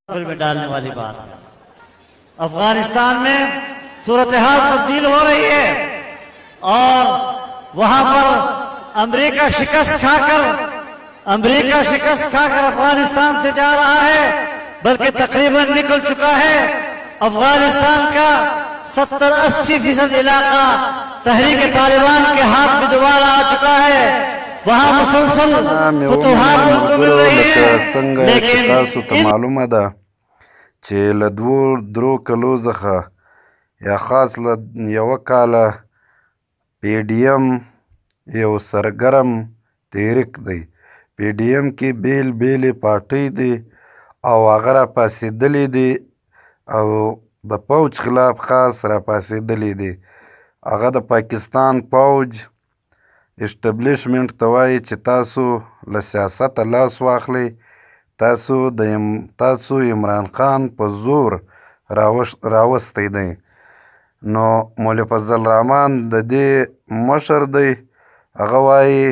में डालने वाली बात है। अफगानिस्तान में सूरत हाल तब्दील हो रही है और वहां पर अमेरिका शिकस्त खाकर अफगानिस्तान से जा रहा है, बल्कि तकरीबन निकल चुका है। अफगानिस्तान का 70-80% इलाका तहरीक तालिबान के हाथ में दोबारा आ चुका है। वहां मुसलसल फतूहात उनको मिल रही है, लेकिन मालूम है چې له 2-3 کلو څخه یا خاص له یوه کاله پی ډي ایم یو سرګرم تحریک دی. پی ډي ایم کې بیلې پارټۍ دي او هغه راپاڅېدلي دي او د پوج خلاف خاص راپاڅېدلي دي. هغه د پاکستان پوج اسټبلیشمنټ ته وایي چې تاسو له سیاسته لاس واخلئ، تاسو عمران خان په زور راوستی دی. نو مولوي فضل الرحمن د دې مشر دی. هغه وایي،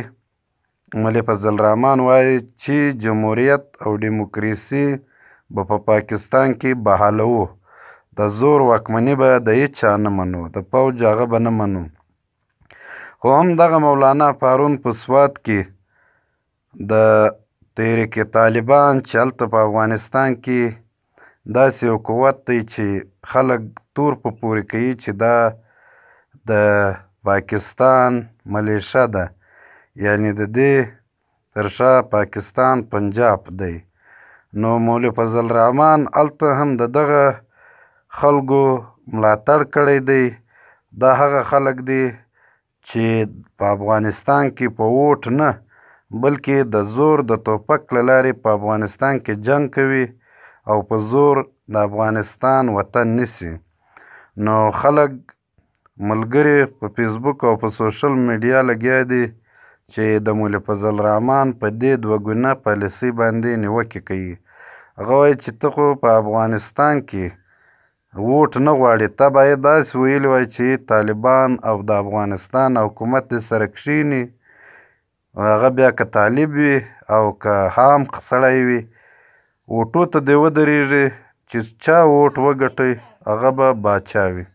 مولوي فضل الرحمن وایي چې جمهوریت او ډیموکراسي به په پاکستان کې بحالوو، د زور واکمني به د هیچ چا نه منو، د پوج هغه به نه منو. خو هم دغه مولانا پارون په سوات کې د تحریک طالبان چې هلته په افغانستان کې داسې یو قوت دی چې خلک تور په پورې کوي چې دا د پاکستان ملیشه ده، یعنی د دې تر شا پاکستان پنجاب دی. نو مولوي فضل الرحمن هلته هم د دغه خلکو ملاتړ کړی دی. دا هغه خلک دی چې په افغانستان کې په ووټ نه بلکې د زور د توپک له لارې په افغانستان کې جنګ کوي او په زور د افغانستان وطن نیسي. نو خلک ملګري په فیسبوک او په سوشل میډیا لګیا دي چې د مولوي فضل الرحمن په دې 2 ګونه پالیسۍ باندې نیوکې کوي. هغه وایي چې ته خو په افغانستان کې ووټ نه غواړې، ته باید داسې ویلي وای چې طالبان او د افغانستان حکومت دې سره کښېني، هغه بیا که طالب وي او که عام سړی وي، ووټو ته دې ودرېږي چې چا ووټ وګټئ هغه به باچا وي.